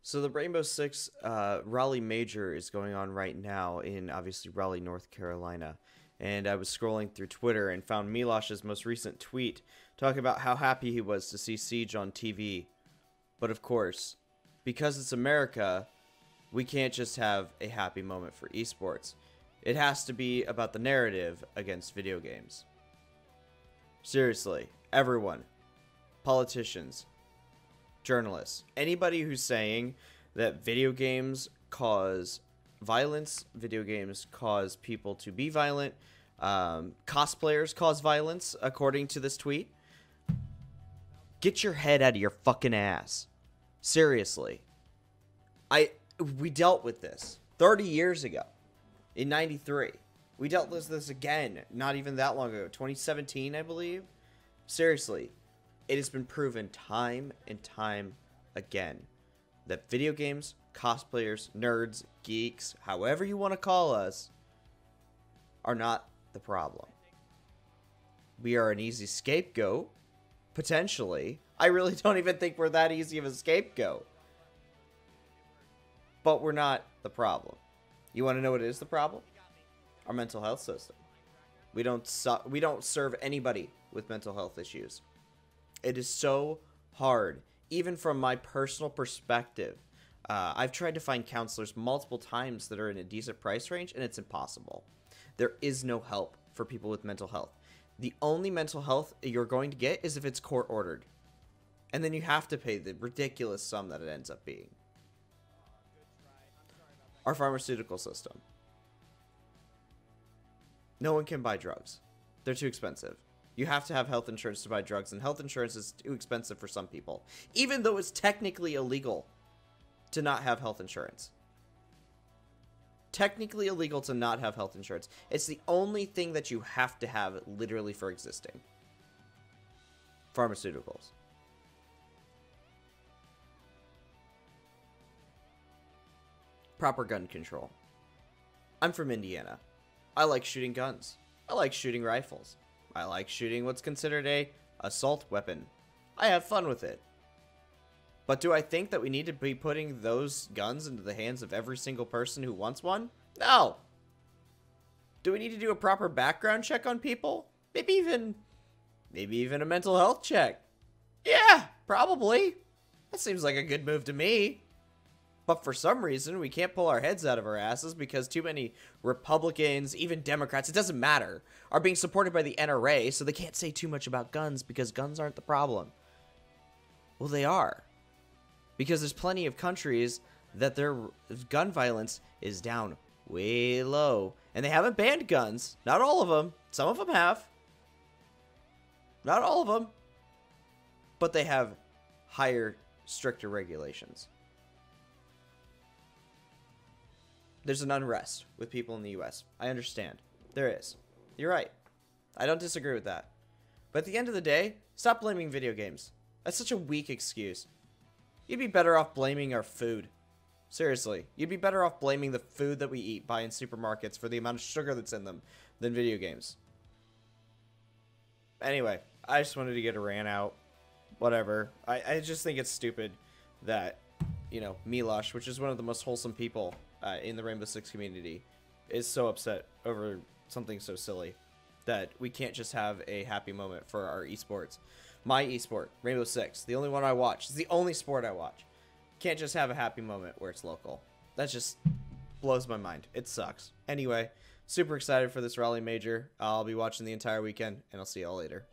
So the Rainbow Six Raleigh Major is going on right now in obviously Raleigh, North Carolina. And I was scrolling through Twitter and found Milosh's most recent tweet talking about how happy he was to see Siege on TV. But of course, because it's America, we can't just have a happy moment for esports. It has to be about the narrative against video games. Seriously, everyone, politicians, journalists, anybody who's saying that video games cause violence, video games cause people to be violent, cosplayers cause violence, according to this tweet, get your head out of your fucking ass. Seriously. We dealt with this 30 years ago in 93. We dealt with this again not even that long ago, 2017, I believe. Seriously, it has been proven time and time again that video games, cosplayers, nerds, geeks, however you want to call us, are not the problem. We are an easy scapegoat, potentially. I really don't even think we're that easy of a scapegoat. But we're not the problem. You want to know what is the problem? Our mental health system. We don't serve anybody with mental health issues. It is so hard, even from my personal perspective. I've tried to find counselors multiple times that are in a decent price range, and it's impossible. There is no help for people with mental health. The only mental health you're going to get is if it's court ordered. And then you have to pay the ridiculous sum that it ends up being. Our pharmaceutical system. No one can buy drugs. They're too expensive. You have to have health insurance to buy drugs, and health insurance is too expensive for some people. Even though it's technically illegal to not have health insurance. Technically illegal to not have health insurance. It's the only thing that you have to have literally for existing. Pharmaceuticals. Proper gun control. I'm from Indiana. I like shooting guns. I like shooting rifles. I like shooting what's considered a assault weapon. I have fun with it. But do I think that we need to be putting those guns into the hands of every single person who wants one? No. Do we need to do a proper background check on people? Maybe even a mental health check. Yeah, probably. That seems like a good move to me. But for some reason, we can't pull our heads out of our asses because too many Republicans, even Democrats, it doesn't matter, are being supported by the NRA, so they can't say too much about guns because guns aren't the problem. Well, they are. Because there's plenty of countries that their gun violence is down way low. And they haven't banned guns. Not all of them. Some of them have. Not all of them. But they have higher, stricter regulations. There's an unrest with people in the US. I understand. There is. You're right. I don't disagree with that. But at the end of the day, stop blaming video games. That's such a weak excuse. You'd be better off blaming our food. Seriously. You'd be better off blaming the food that we eat, buy in supermarkets for the amount of sugar that's in them than video games. Anyway, I just wanted to get a rant out. Whatever. I just think it's stupid that, you know, Milosh, which is one of the most wholesome people in the Rainbow Six community, is so upset over something so silly that we can't just have a happy moment for our esports. My esport, Rainbow Six, the only one I watch. It's the only sport I watch. Can't just have a happy moment where it's local. That just blows my mind. It sucks. Anyway, super excited for this Raleigh Major. I'll be watching the entire weekend, and I'll see y'all later.